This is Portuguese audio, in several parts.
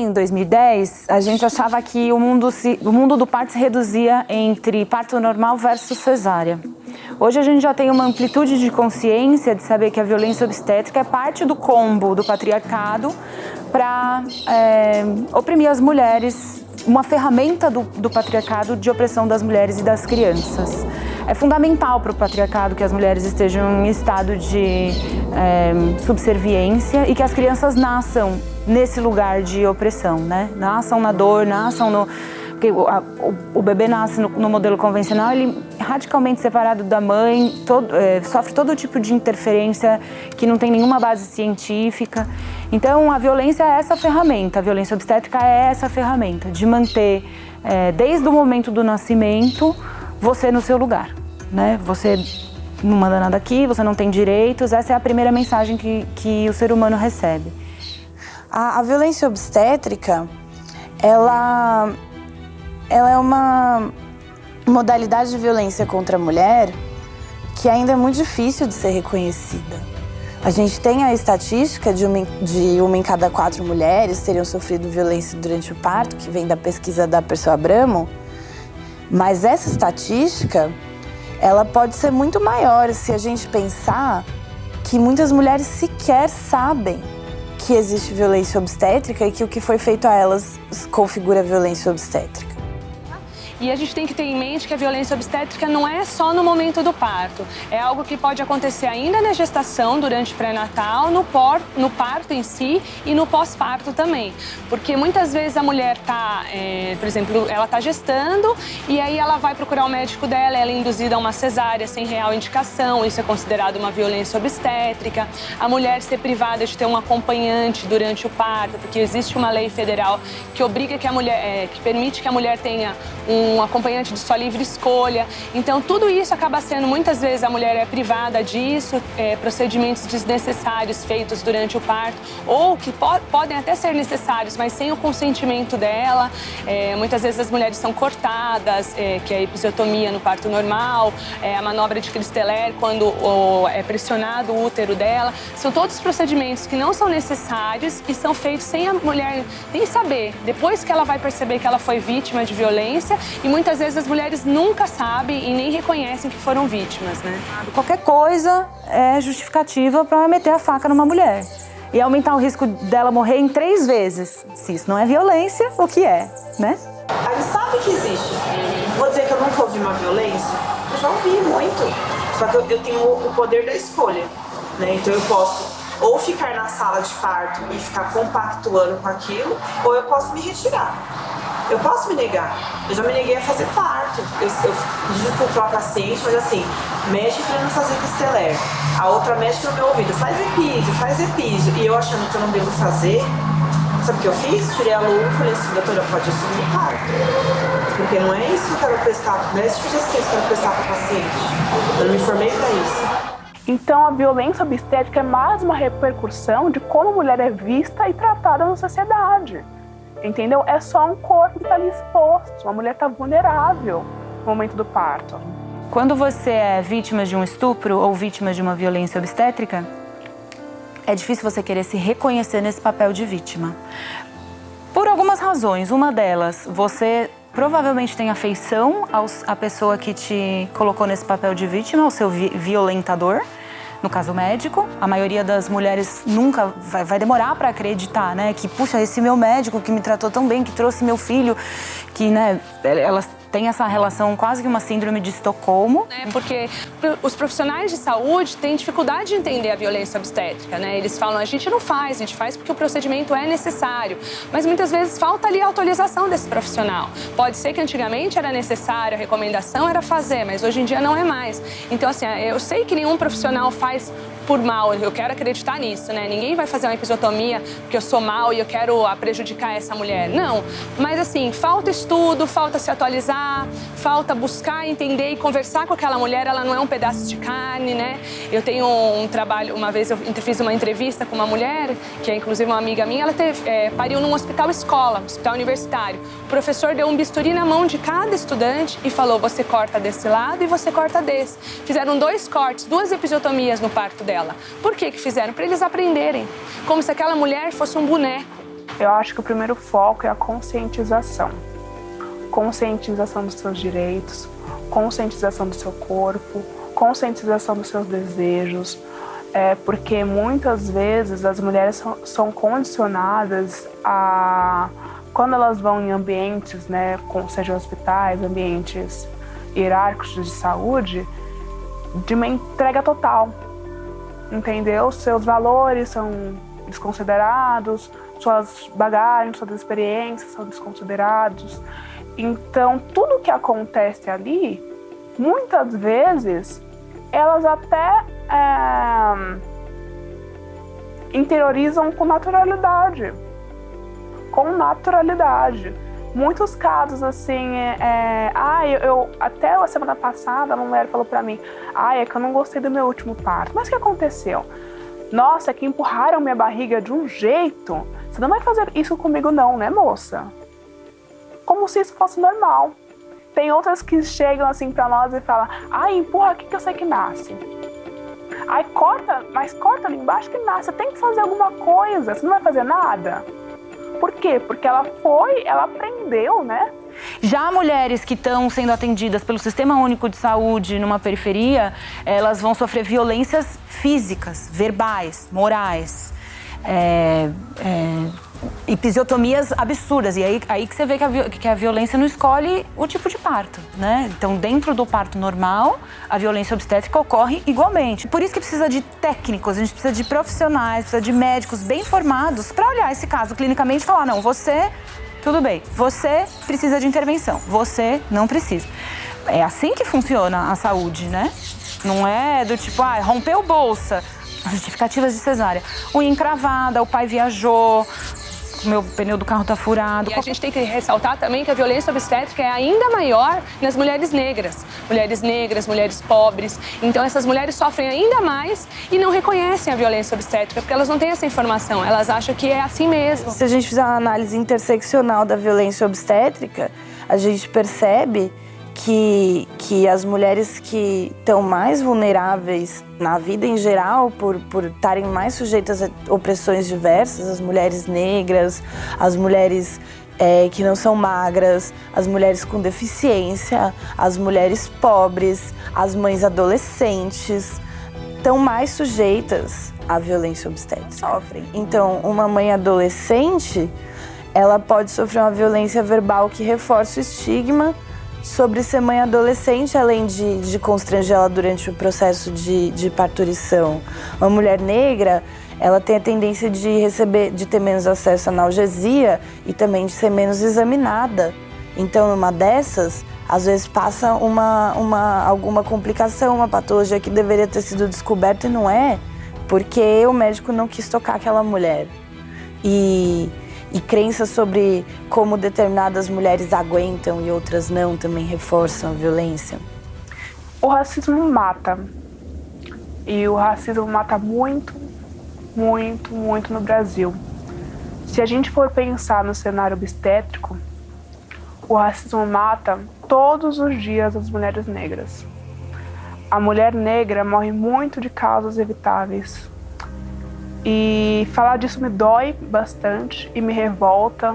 em 2010, a gente achava que o mundo do parto se reduzia entre parto normal versus cesárea. Hoje a gente já tem uma amplitude de consciência de saber que a violência obstétrica é parte do combo do patriarcado para oprimir as mulheres, uma ferramenta do patriarcado de opressão das mulheres e das crianças. É fundamental para o patriarcado que as mulheres estejam em estado de subserviência e que as crianças nasçam nesse lugar de opressão, né? Nasçam na dor, nasçam no... Porque o bebê nasce no modelo convencional, ele é radicalmente separado da mãe, sofre todo tipo de interferência que não tem nenhuma base científica. Então, a violência é essa ferramenta, a violência obstétrica é essa ferramenta de manter, desde o momento do nascimento, você no seu lugar, né? Você não manda nada aqui, você não tem direitos, essa é a primeira mensagem que o ser humano recebe. A violência obstétrica, ela é uma modalidade de violência contra a mulher que ainda é muito difícil de ser reconhecida. A gente tem a estatística de uma em cada 4 mulheres teriam sofrido violência durante o parto, que vem da pesquisa da Perseu Abramo, mas essa estatística, ela pode ser muito maior se a gente pensar que muitas mulheres sequer sabem que existe violência obstétrica e que o que foi feito a elas configura violência obstétrica. E a gente tem que ter em mente que a violência obstétrica não é só no momento do parto. É algo que pode acontecer ainda na gestação, durante o pré-natal, no parto em si e no pós-parto também. Porque muitas vezes a mulher tá, por exemplo, ela tá gestando e aí ela vai procurar o médico dela, ela é induzida a uma cesárea sem real indicação, isso é considerado uma violência obstétrica. A mulher ser privada de ter um acompanhante durante o parto, porque existe uma lei federal que obriga que a mulher, que permite que a mulher tenha um acompanhante de sua livre escolha. Então, tudo isso acaba sendo, muitas vezes, a mulher é privada disso, procedimentos desnecessários feitos durante o parto, ou que podem até ser necessários, mas sem o consentimento dela. Muitas vezes as mulheres são cortadas, que é a episiotomia no parto normal, a manobra de Christeller, quando é pressionado o útero dela. São todos procedimentos que não são necessários e são feitos sem a mulher nem saber. Depois que ela vai perceber que ela foi vítima de violência, e muitas vezes as mulheres nunca sabem e nem reconhecem que foram vítimas, né? Qualquer coisa é justificativa para meter a faca numa mulher e aumentar o risco dela morrer em 3 vezes. Se isso não é violência, o que é, né? A gente sabe que existe. Vou dizer que eu nunca ouvi uma violência? Eu já ouvi muito. Só que eu tenho o poder da escolha, né? Então eu posso ou ficar na sala de parto e ficar compactuando com aquilo, ou eu posso me retirar. Eu posso me negar. Eu já me neguei a fazer parto. Eu disse para a paciente, mas assim, médica querendo fazer Christeller. A outra médica no meu ouvido, faz epísio. E eu achando que eu não devo fazer, sabe o que eu fiz? Tirei a luva e falei assim, doutora, pode assumir o parto. Porque não é isso que eu quero prestar, não é esse tipo de assistência que eu quero prestar para a paciente. Eu não me formei para isso. Então, a violência obstétrica é mais uma repercussão de como a mulher é vista e tratada na sociedade. Entendeu? É só um corpo que está ali exposto. A mulher está vulnerável no momento do parto. Quando você é vítima de um estupro ou vítima de uma violência obstétrica, é difícil você querer se reconhecer nesse papel de vítima. Por algumas razões. Uma delas, você provavelmente tem afeição à pessoa que te colocou nesse papel de vítima, ao seu violentador. No caso médico, a maioria das mulheres nunca vai demorar para acreditar, né? Que, puxa, esse meu médico que me tratou tão bem, que trouxe meu filho, que, né, elas têm essa relação, quase que uma síndrome de Estocolmo. Porque os profissionais de saúde têm dificuldade de entender a violência obstétrica, né? Eles falam, a gente não faz, a gente faz porque o procedimento é necessário. Mas muitas vezes falta ali a autorização desse profissional. Pode ser que antigamente era necessário, a recomendação era fazer, mas hoje em dia não é mais. Então, assim, eu sei que nenhum profissional faz por mal, eu quero acreditar nisso, né? Ninguém vai fazer uma episiotomia porque eu sou mal e eu quero prejudicar essa mulher. Não, mas assim, falta estudo, falta se atualizar, falta buscar, entender e conversar com aquela mulher, ela não é um pedaço de carne, né? Eu tenho um trabalho, uma vez eu fiz uma entrevista com uma mulher, que é inclusive uma amiga minha, ela pariu num hospital escola, hospital universitário. O professor deu um bisturi na mão de cada estudante e falou, você corta desse lado e você corta desse. Fizeram 2 cortes, 2 episiotomias no parto dela. Por que que fizeram? Para eles aprenderem. Como se aquela mulher fosse um boneco. Eu acho que o primeiro foco é a conscientização. Conscientização dos seus direitos, conscientização do seu corpo, conscientização dos seus desejos, porque muitas vezes as mulheres são condicionadas a, quando elas vão em ambientes, né, sejam hospitais, ambientes hierárquicos de saúde, de uma entrega total, entendeu? Seus valores são desconsiderados, suas bagagens, suas experiências são desconsiderados. Então, tudo que acontece ali, muitas vezes, elas até interiorizam com naturalidade. Com naturalidade. Muitos casos, assim, eu até a semana passada, uma mulher falou pra mim, é que eu não gostei do meu último parto. Mas o que aconteceu? Nossa, é que empurraram minha barriga de um jeito. Você não vai fazer isso comigo não, né, moça? Como se isso fosse normal. Tem outras que chegam assim pra nós e falam, empurra aqui que eu sei que nasce. Corta, mas corta ali embaixo que nasce. Você tem que fazer alguma coisa, você não vai fazer nada. Por quê? Porque ela aprendeu, né? Já mulheres que estão sendo atendidas pelo Sistema Único de Saúde numa periferia, elas vão sofrer violências físicas, verbais, morais, episiotomias absurdas. E aí que você vê que a violência não escolhe o tipo de parto, né? Então, dentro do parto normal, a violência obstétrica ocorre igualmente. Por isso que precisa de técnicos, a gente precisa de profissionais, precisa de médicos bem formados para olhar esse caso clinicamente e falar, não, você, tudo bem, você precisa de intervenção, você não precisa. É assim que funciona a saúde, né? Não é do tipo, rompeu bolsa, justificativas de cesárea. Unha encravada, o pai viajou, o meu pneu do carro tá furado. E a gente tem que ressaltar também que a violência obstétrica é ainda maior nas mulheres negras. Mulheres negras, mulheres pobres. Então essas mulheres sofrem ainda mais e não reconhecem a violência obstétrica, porque elas não têm essa informação, elas acham que é assim mesmo. Se a gente fizer uma análise interseccional da violência obstétrica, a gente percebe que as mulheres que estão mais vulneráveis na vida em geral, por estarem mais sujeitas a opressões diversas, as mulheres negras, as mulheres que não são magras, as mulheres com deficiência, as mulheres pobres, as mães adolescentes, estão mais sujeitas à violência obstétrica. Sofrem. Então, uma mãe adolescente, ela pode sofrer uma violência verbal que reforça o estigma sobre ser mãe adolescente, além de constrangê-la durante o processo de parturição. Uma mulher negra, ela tem a tendência de ter menos acesso à analgesia e também de ser menos examinada. Então, numa dessas, às vezes passa alguma complicação, uma patologia que deveria ter sido descoberta e não é, porque o médico não quis tocar aquela mulher. E crenças sobre como determinadas mulheres aguentam e outras não também reforçam a violência. O racismo mata. E o racismo mata muito, muito, muito no Brasil. Se a gente for pensar no cenário obstétrico, o racismo mata todos os dias as mulheres negras. A mulher negra morre muito de causas evitáveis. E falar disso me dói bastante e me revolta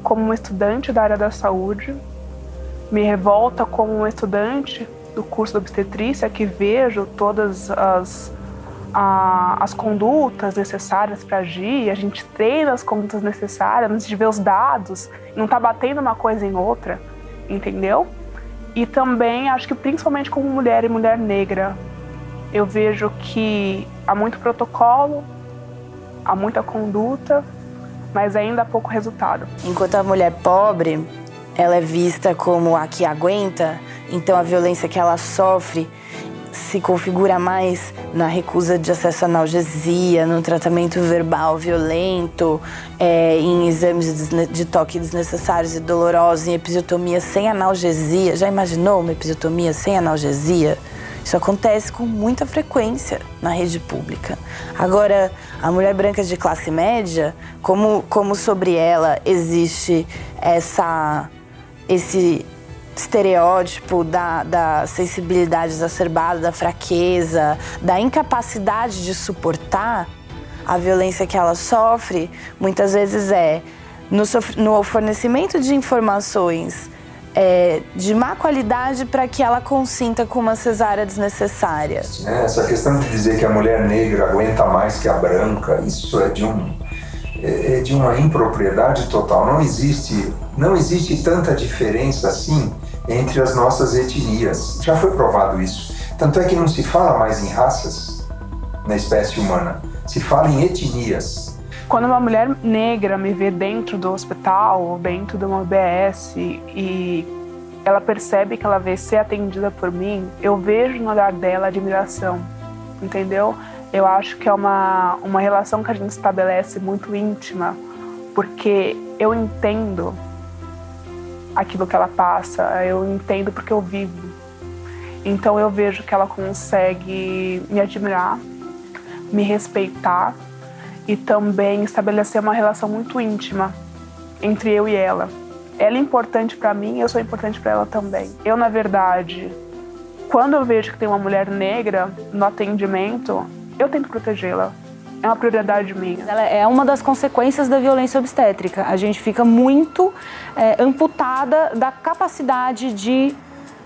como uma estudante da área da saúde, me revolta como uma estudante do curso de obstetrícia que vejo todas as condutas necessárias para agir, a gente treina as condutas necessárias, a gente vê os dados, não tá batendo uma coisa em outra, entendeu? E também acho que principalmente como mulher e mulher negra, eu vejo que há muito protocolo, há muita conduta, mas ainda há pouco resultado. Enquanto a mulher pobre, ela é vista como a que aguenta, então a violência que ela sofre se configura mais na recusa de acesso à analgesia, no tratamento verbal violento, em exames de toque desnecessários e dolorosos, em episiotomia sem analgesia. Já imaginou uma episiotomia sem analgesia? Isso acontece com muita frequência na rede pública. Agora, a mulher branca de classe média, como sobre ela existe esse estereótipo da sensibilidade exacerbada, da fraqueza, da incapacidade de suportar a violência que ela sofre, muitas vezes no fornecimento de informações de má qualidade para que ela consinta com uma cesárea desnecessária. Essa questão de dizer que a mulher negra aguenta mais que a branca, isso é de uma impropriedade total. Não existe tanta diferença assim entre as nossas etnias. Já foi provado isso. Tanto é que não se fala mais em raças na espécie humana, se fala em etnias. Quando uma mulher negra me vê dentro do hospital ou dentro de uma UBS e ela percebe que ela vai ser atendida por mim, eu vejo no olhar dela admiração, entendeu? Eu acho que é uma relação que a gente estabelece muito íntima, porque eu entendo aquilo que ela passa, eu entendo porque eu vivo. Então eu vejo que ela consegue me admirar, me respeitar e também estabelecer uma relação muito íntima entre eu e ela. Ela é importante para mim, eu sou importante para ela também. Eu, na verdade, quando eu vejo que tem uma mulher negra no atendimento, eu tento protegê-la. É uma prioridade minha. Ela é uma das consequências da violência obstétrica. A gente fica muito amputada da capacidade de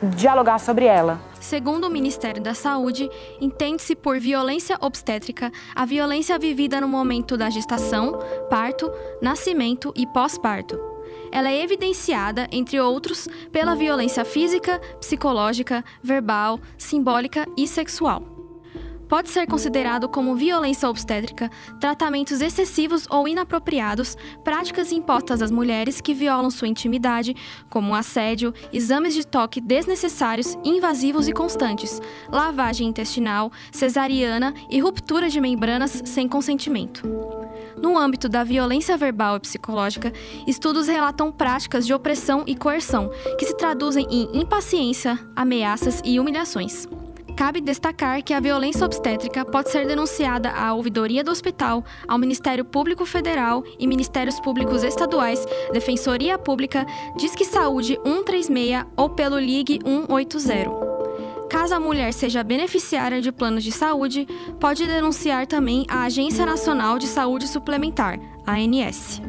dialogar sobre ela. Segundo o Ministério da Saúde, entende-se por violência obstétrica a violência vivida no momento da gestação, parto, nascimento e pós-parto. Ela é evidenciada, entre outros, pela violência física, psicológica, verbal, simbólica e sexual. Pode ser considerado como violência obstétrica tratamentos excessivos ou inapropriados, práticas impostas às mulheres que violam sua intimidade, como assédio, exames de toque desnecessários, invasivos e constantes, lavagem intestinal, cesariana e ruptura de membranas sem consentimento. No âmbito da violência verbal e psicológica, estudos relatam práticas de opressão e coerção, que se traduzem em impaciência, ameaças e humilhações. Cabe destacar que a violência obstétrica pode ser denunciada à ouvidoria do hospital, ao Ministério Público Federal e Ministérios Públicos Estaduais, Defensoria Pública, Disque Saúde 136 ou pelo Ligue 180. Caso a mulher seja beneficiária de planos de saúde, pode denunciar também à Agência Nacional de Saúde Suplementar, ANS.